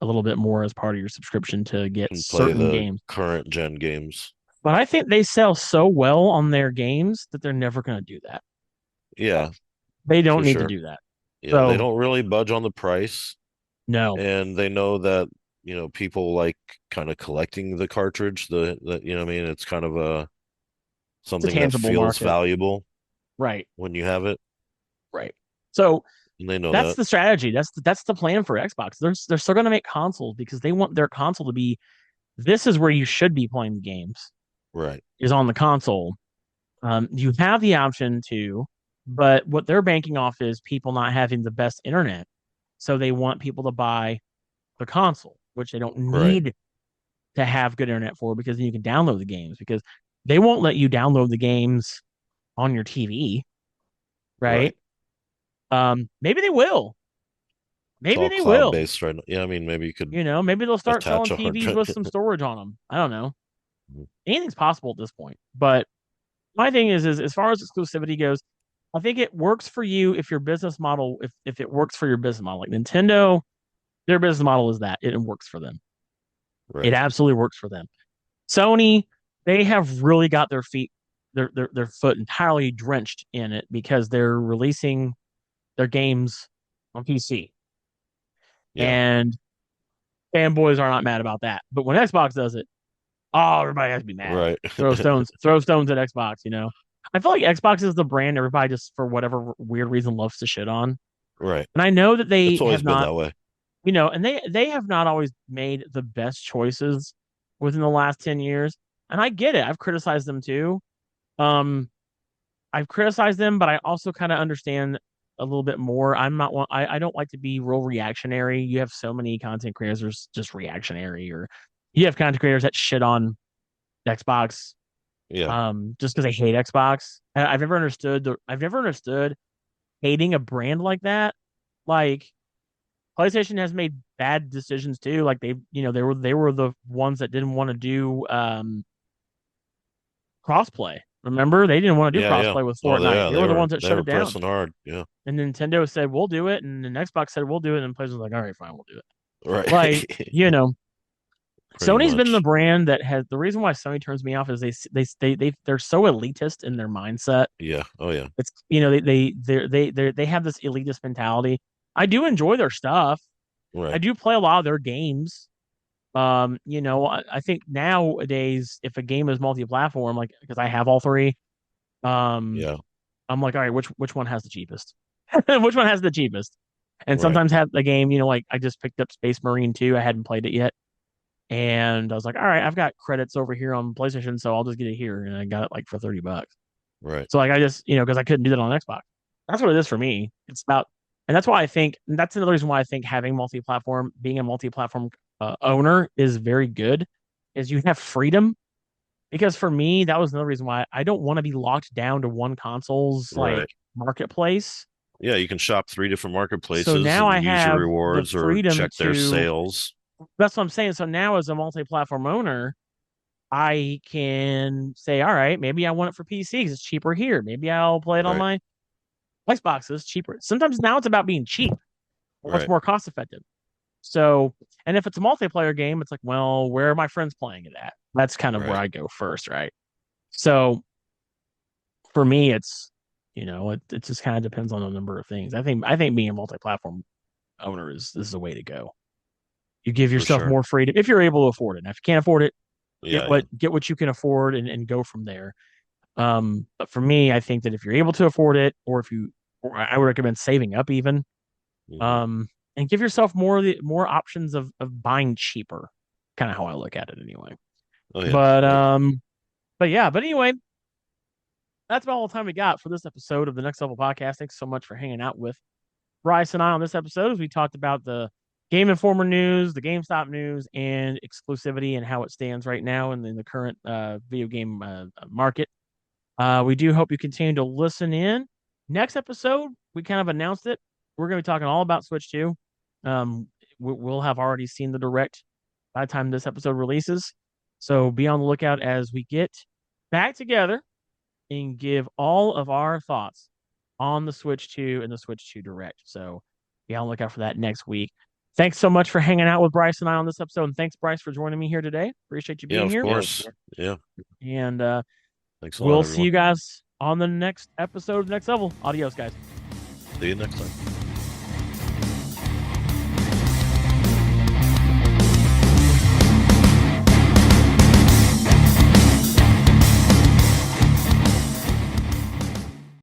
a little bit more as part of your subscription to get Can play certain the games. current gen games. But I think they sell so well on their games that they're never going to do that. Yeah, They don't for need to sure. do that. Yeah, they So don't really budge on the price, no, and they know that, people like kind of collecting the cartridge. You know what I mean? It's kind of a it's a something that tangible feels market. valuable Right. when you have it, Right. So and they know that's that. the strategy. That's the plan for Xbox. They're still going to make consoles because they want their console to be this is where you should be playing the games Right, is on the console. You have the option to, but what they're banking off is people not having the best internet. So they want people to buy the console, which they don't right, need to have good internet for because then you can download the games because they won't let you download the games on your TV, right. right? Maybe they will. It's Maybe all they cloud will. based right now. Yeah, I mean, maybe you could Maybe they'll start attach selling a hard TVs drive. with some storage on them. I don't know. Anything's possible at this point. But my thing is as far as exclusivity goes, I think it works for you if your business model, if it works for your business model. Like Nintendo, their business model is that it works for them. It Right, absolutely works for them. Sony, they have really got their feet, their foot entirely drenched in it because they're releasing their games on PC. yeah, And fanboys are not mad about that. But when Xbox does it, Oh, everybody has to be mad. Right. Throw stones at Xbox, you know. I feel like Xbox is the brand everybody just for whatever weird reason loves to shit on. Right. And I know that they It's always have been not, that way. you know, and they have not always made the best choices within the last 10 years. And I get it. I've criticized them too. Um, I've criticized them, but I also kind of understand a little bit more. I'm not one. I don't like to be real reactionary. You have so many content creators just reactionary, or you have content creators that shit on Xbox, Yeah. just because they hate Xbox. And I've never understood hating a brand like that. Like PlayStation has made bad decisions too. Like they were the ones that didn't want to do crossplay. Remember, they didn't want to do Yeah, yeah. crossplay with Oh, Fortnite. yeah, They were the ones that they shut were it down. pressing hard. Yeah. And Nintendo said we'll do it, and then Xbox said we'll do it, and PlayStation was like, all right, fine, we'll do it. Like, Right. you know, Pretty Sony's been the much. brand that has the reason why Sony turns me off is they're so elitist in their mindset. Yeah. Oh, yeah. It's they have this elitist mentality. I do enjoy their stuff. I Right. do play a lot of their games. I think nowadays if a game is multi-platform, like because I have all three, um, Yeah. I'm like, all right, which one has the cheapest? Which one has the cheapest? And Right. sometimes have the game, like I just picked up Space Marine 2. I hadn't played it yet. And I was like, all right, I've got credits over here on PlayStation, so I'll just get it here. And I got it like for $30. Right. So like I just, because I couldn't do that on Xbox. That's what it is for me. It's about, and that's why I think that's another reason why I think having multi-platform, being a multi-platform owner is very good, is you have freedom. Because for me, that was another reason why I don't want to be locked down to one console's like Right. marketplace. Yeah, you can shop 3 different So marketplaces now I and use your have the rewards or freedom check their to, sales. that's what I'm saying. So now as a multi-platform owner, I can say, all right, maybe I want it for PC because it's cheaper here. Maybe I'll play it on Right. my Xbox. It's cheaper. Sometimes now it's about being cheap or what's Right. more cost effective. So, and if it's a multiplayer game, it's like, well, where are my friends playing it at? That's kind of where Right. I go first, right? So for me, it's it just kind of depends on a number of things. I think being a multi-platform owner is the way to go. You give For yourself sure. more freedom if you're able to afford it. Now, if you can't afford it, Yeah. Yeah. get what you can afford and go from there. But for me, I think that if you're able to afford it, or I would recommend saving up even, Hmm. and give yourself more options of buying cheaper. Kind of how I look at it anyway. Oh, yeah. But Right. but anyway, that's about all the time we got for this episode of the Next Level Podcast. Thanks so much for hanging out with Bryce and I on this episode as we talked about the Game Informer news, the GameStop news, and exclusivity and how it stands right now in the current video game market. We do hope you continue to listen in. Next episode, we kind of announced it. We're going to be talking all about Switch 2. We'll have already seen the direct by the time this episode releases. So be on the lookout as we get back together and give all of our thoughts on the Switch 2 and the Switch 2 Direct. So be on the lookout for that next week. Thanks so much for hanging out with Bryce and I on this episode. And thanks, Bryce, for joining me here today. Appreciate you Yeah, being of here. course. Yeah. And Thanks a lot, we'll see everyone. you guys on the next episode of Next Level. Adios, guys. See you next time.